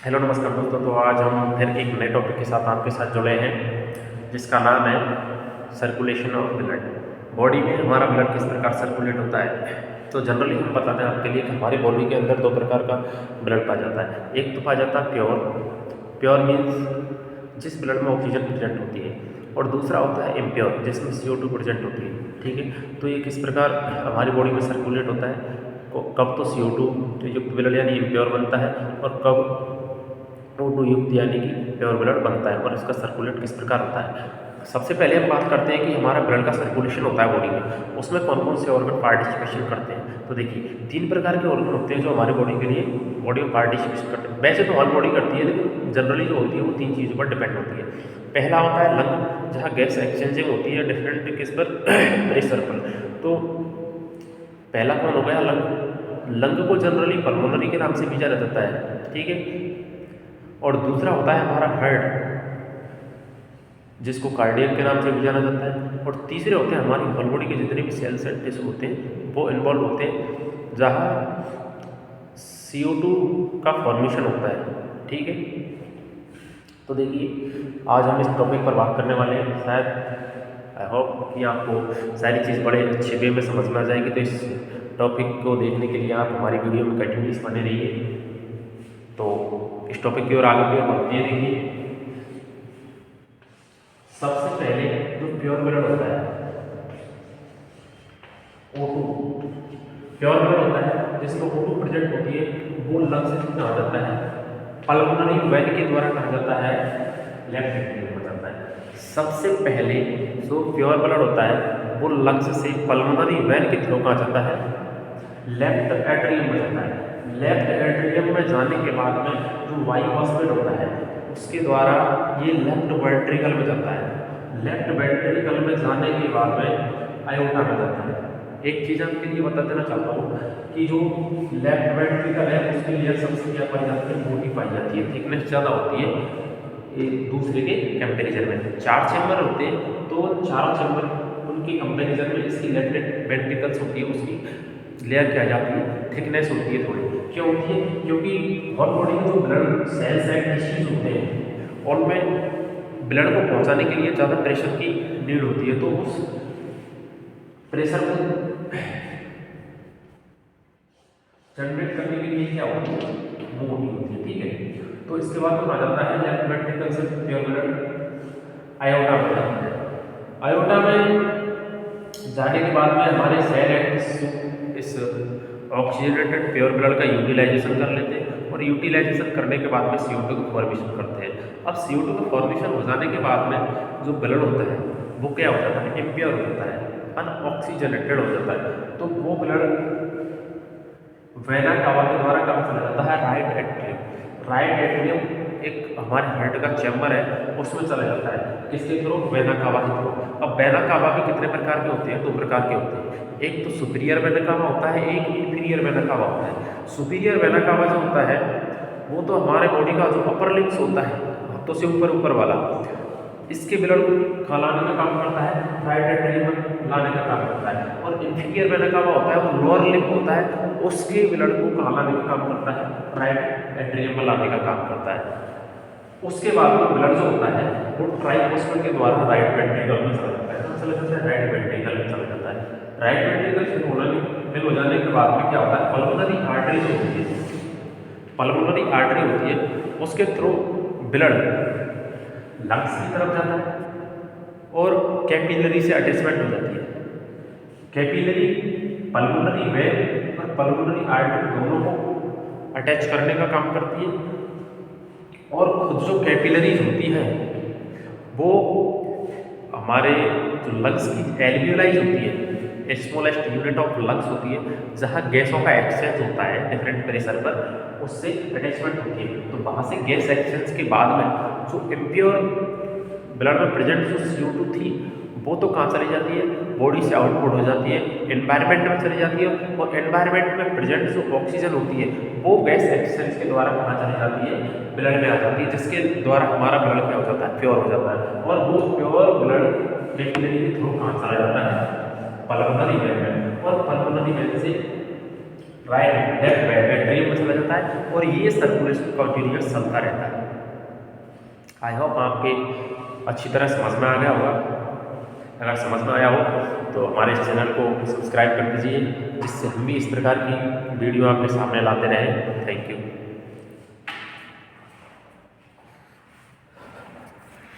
Hello नमस्कार दोस्तों। तो आज हम फिर एक नए टॉपिक के साथ आपके साथ जुड़े हैं जिसका नाम है सर्कुलेशन ऑफ ब्लड। बॉडी में हमारा ब्लड किस प्रकार सर्कुलेट होता है। तो जनरली हम बताते हैं आपके लिए कि हमारी बॉडी के अंदर दो प्रकार का ब्लड पाया जाता है। एक तो पाया जाता है प्योर। प्योर मीन्स जिस ब्लड में ऑक्सीजन प्रेजेंट होती है, और दूसरा होता है इम्प्योर जिसमें CO2 प्रेजेंट होती है। ठीक है, तो ये किस प्रकार हमारी बॉडी में सर्कुलेट होता है। कब तो CO2 युक्त ब्लड यानी इम्प्योर बनता है, और कब O2 युक्त यानी कि प्योर ब्लड बनता है, और इसका सर्कुलेट किस प्रकार होता है। सबसे पहले हम बात करते हैं कि हमारा ब्लड का सर्कुलेशन होता है बॉडी में, उसमें कौन कौन से ऑर्गन पार्टिसिपेशन करते हैं। तो देखिए, तीन प्रकार के ऑर्गन होते हैं जो हमारी बॉडी के लिए बॉडी में पार्टिसिपेशन करते हैं। वैसे तो हर बॉडी करती है, लेकिन जनरली जो होती है वो तीन चीज़ों पर डिपेंड होती है। पहला होता है लंग, जहाँ गैस एक्सचेंजिंग होती है डिफरेंट किस पर प्रेशर पर। तो पहला कौन हो गया, लंग। लंग को जनरली पल्मोनरी के नाम से भी जाना जाता है। ठीक है, और दूसरा होता है हमारा हार्ट, जिसको कार्डियक के नाम से भी जाना जाता है। और तीसरे होते हैं हमारी होल बॉडी के जितने भी सेल्स एंड टिश्यू होते हैं वो इन्वॉल्व होते हैं, जहाँ CO2 का फॉर्मेशन होता है। ठीक है, तो देखिए आज हम इस टॉपिक पर बात करने वाले हैं। शायद आई होप कि आपको सारी चीज़ बड़े अच्छे वे में समझ में आ जाएगी। तो इस टॉपिक को देखने के लिए आप हमारी वीडियो में कंटिन्यूस बने रहिए। तो इस टॉपिक की ओर आगे की ओर बढ़ते हैं। देखिए, सबसे पहले जो प्योर ब्लड होता है O2, प्योर ब्लड होता है जिसमें O2 प्रेजेंट होती है, वो लंग से कहा जाता है, पल्मोनरी वेन के द्वारा कहा जाता है, लेफ्ट एट्रियम में जाता है। सबसे पहले जो प्योर ब्लड होता है वो लंग्स से पल्मोनरी वेन के थ्रू कहा जाता है, लेफ्ट एट्रियम में जाता है। लेफ्ट एट्रियम में जाने के बाद में जो वाई फॉस्फेट होता है उसके द्वारा ये लेफ्ट वेंट्रिकल में जाता है। लेफ्ट वेंट्रिकल में जाने के बाद में आयोटा में जाता है। एक चीज़ आपके लिए बता देना चाहता हूँ कि जो लेफ्ट वेंट्रिकल है उसके लिए सबसे क्या पाई जाती है, मोटी पाई जाती है, थिकनेस ज़्यादा होती है एक दूसरे के कंपेरिजन में। चार चैम्बर होते हैं, तो चारों चैम्बर उनके कंपेरिजन में इसकी लेफ्ट वेंट्रिकल्स होती है, उसकी लेयर क्या जाती है, थिकनेस होती है थोड़ी। क्यों होती है? क्योंकि हर बॉडी में जो ब्लड सेल्स एंड टिश्यूज होते हैं उनमें ब्लड को पहुंचाने के लिए ज़्यादा प्रेशर की नीड होती है, तो उस प्रेशर को जनरेट करने के लिए क्या होती है, मोटी होती है। ठीक है, तो इसके बाद तो आ जाता है लेफ्ट वेंट्रिकल से प्योर ब्लड आयोटा में जाता है। आयोटा में जाने के बाद में हमारे सेल एंड इस ऑक्सीजनेटेड प्योर ब्लड का यूटिलाइजेशन कर लेते हैं, और यूटिलाइजेशन करने के बाद में CO2 का फॉर्मेशन करते हैं। अब CO2 का फॉर्मेशन हो जाने के बाद में जो ब्लड होता है वो क्या हो जाता है, इम्प्योर हो जाता है, अनऑक्सीजनेटेड हो जाता है। तो वो ब्लड वेना कावा के द्वारा कहाँ चला जाता है, राइट एट्रियम। राइट एट्रियम एक हमारे हार्ट का चैम्बर है, उसमें चला जाता है, किसके थ्रू, वेना कावा के थ्रू। अब वेना कावा भी कितने प्रकार के होते हैं, दो प्रकार के होते हैं। एक तो सुपीरियर वेना कावा होता है, एक इंफीरियर वेना कावा होता है। सुपीरियर वेना कावा जो होता है वो तो हमारे बॉडी का जो अपर लिम्स होता है, हाथों से ऊपर ऊपर वाला, इसके ब्लड को खिलाने का काम करता है, राइट एट्रियम में लाने का काम करता है। और इंफीरियर वेना कावा होता है, वो लोअर लिम्ब होता है, उसके ब्लड को खिलाने का काम करता है, राइट एट्रियम में लाने का काम करता है। उसके बाद में ब्लड जो होता है वो ट्राइफॉस्फेट के द्वारा राइट वेंट्रिकल में चला जाता है। कहाँ चला जाता है, राइट वेंट्रिकल में चला जाता है। राइट वेंट्रिकल फिल हो जाने के बाद में क्या होता है, पल्मोनरी आर्टरी जो होती है, पल्मोनरी आर्टरी होती है, उसके थ्रू ब्लड लंग्स की तरफ जाता है, और कैपिलरी से अटैचमेंट हो जाती है। कैपिलरी पल्मोनरी वेन और पल्मोनरी आर्टरी दोनों को अटैच करने का काम करती है। और खुद जो कैपिलरीज होती है वो हमारे जो लंग्स की एल्वियोलाइज होती है, स्मॉलेस्ट यूनिट ऑफ लंग्स होती है, जहाँ गैसों का एक्सचेंज होता है डिफरेंट प्रेशर पर, उससे अटैचमेंट होती है। तो वहाँ से गैस एक्सचेंज के बाद में जो इम्प्योर ब्लड में प्रेजेंट जो CO2 थी वो तो कहाँ चली जाती है, बॉडी से आउटपुट हो जाती है, एनवायरनमेंट में चली जाती है। और एनवायरनमेंट में प्रेजेंट जो ऑक्सीजन होती है वो गैस एक्सचेंज के द्वारा कहाँ चली जाती है, ब्लड में आ जाती है, जिसके द्वारा हमारा ब्लड क्या हो जाता है, प्योर हो जाता है। और वो प्योर ब्लड कैपिलरी के थ्रू कहाँ चला जाता है, पल्मोनरी वेन में, और पल्मोनरी वेन से राइट लेफ्ट वेंट्रिकल में चला जाता है और ये सर्कुलेशन कंटिन्यूअस चलता रहता है। आई होप आपके अच्छी तरह समझ में आ गया होगा। अगर समझ में आया हो तो हमारे इस चैनल को सब्सक्राइब कर दीजिए, जिससे हम भी इस प्रकार की वीडियो आपके सामने लाते रहें। Thank you.